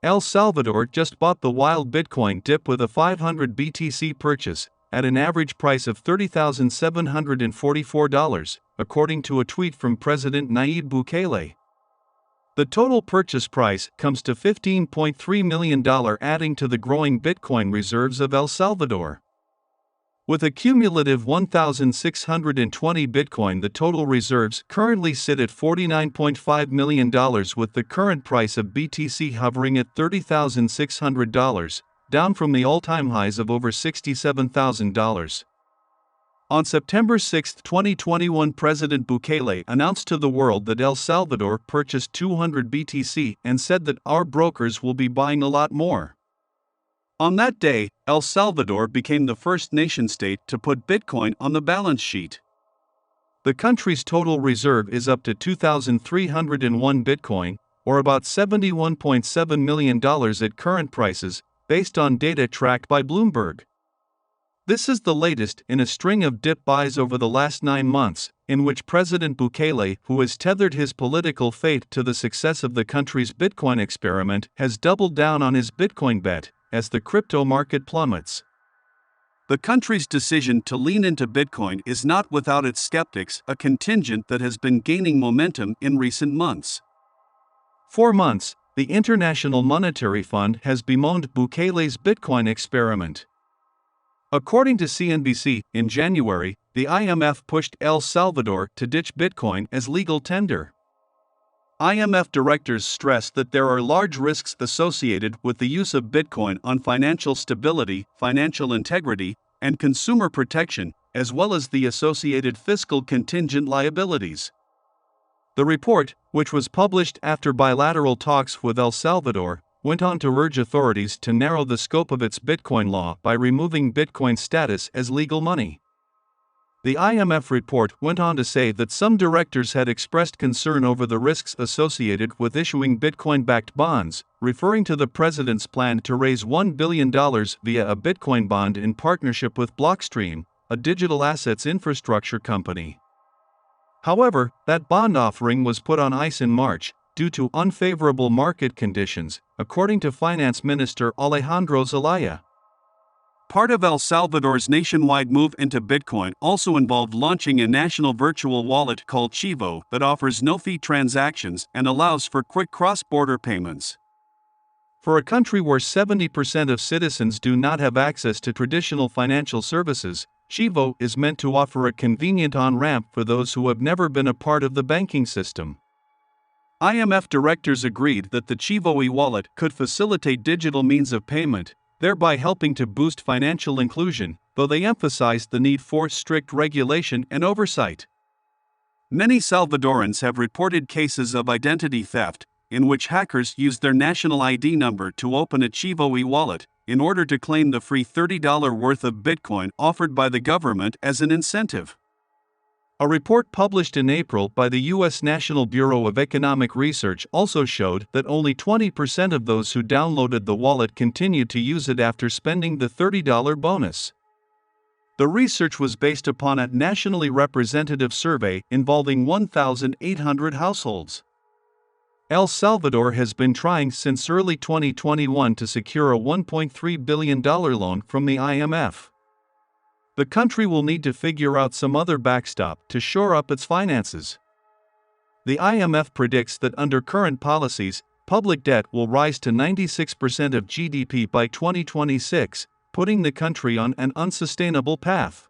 El Salvador just bought the wild Bitcoin dip with a 500 BTC purchase, at an average price of $30,744, according to a tweet from President Nayib Bukele. The total purchase price comes to $15.3 million, adding to the growing Bitcoin reserves of El Salvador. With a cumulative 1,620 Bitcoin, the total reserves currently sit at $49.5 million, with the current price of BTC hovering at $30,600, down from the all-time highs of over $67,000. On September 6, 2021, President Bukele announced to the world that El Salvador purchased 200 BTC and said that our brokers will be buying a lot more. On that day, El Salvador became the first nation-state to put Bitcoin on the balance sheet. The country's total reserve is up to 2,301 Bitcoin, or about $71.7 million at current prices, based on data tracked by Bloomberg. This is the latest in a string of dip buys over the last 9 months, in which President Bukele, who has tethered his political fate to the success of the country's Bitcoin experiment, has doubled down on his Bitcoin bet, as the crypto market plummets. The country's decision to lean into Bitcoin is not without its skeptics, a contingent that has been gaining momentum in recent months. For months, the International Monetary Fund has bemoaned Bukele's Bitcoin experiment. According to CNBC, in January, the IMF pushed El Salvador to ditch Bitcoin as legal tender. IMF directors stressed that there are large risks associated with the use of Bitcoin on financial stability, financial integrity, and consumer protection, as well as the associated fiscal contingent liabilities. The report, which was published after bilateral talks with El Salvador, went on to urge authorities to narrow the scope of its Bitcoin law by removing Bitcoin's status as legal money. The IMF report went on to say that some directors had expressed concern over the risks associated with issuing Bitcoin-backed bonds, referring to the president's plan to raise $1 billion via a Bitcoin bond in partnership with Blockstream, a digital assets infrastructure company. However, that bond offering was put on ice in March, due to unfavorable market conditions, according to Finance Minister Alejandro Zelaya. Part of El Salvador's nationwide move into Bitcoin also involved launching a national virtual wallet called Chivo that offers no-fee transactions and allows for quick cross-border payments. For a country where 70% of citizens do not have access to traditional financial services, Chivo is meant to offer a convenient on-ramp for those who have never been a part of the banking system. IMF directors agreed that the Chivo e-wallet could facilitate digital means of payment, thereby helping to boost financial inclusion, though they emphasized the need for strict regulation and oversight. Many Salvadorans have reported cases of identity theft, in which hackers used their national ID number to open a Chivo e-wallet, in order to claim the free $30 worth of Bitcoin offered by the government as an incentive. A report published in April by the U.S. National Bureau of Economic Research also showed that only 20% of those who downloaded the wallet continued to use it after spending the $30 bonus. The research was based upon a nationally representative survey involving 1,800 households. El Salvador has been trying since early 2021 to secure a $1.3 billion loan from the IMF. The country will need to figure out some other backstop to shore up its finances. The IMF predicts that under current policies, public debt will rise to 96% of GDP by 2026, putting the country on an unsustainable path.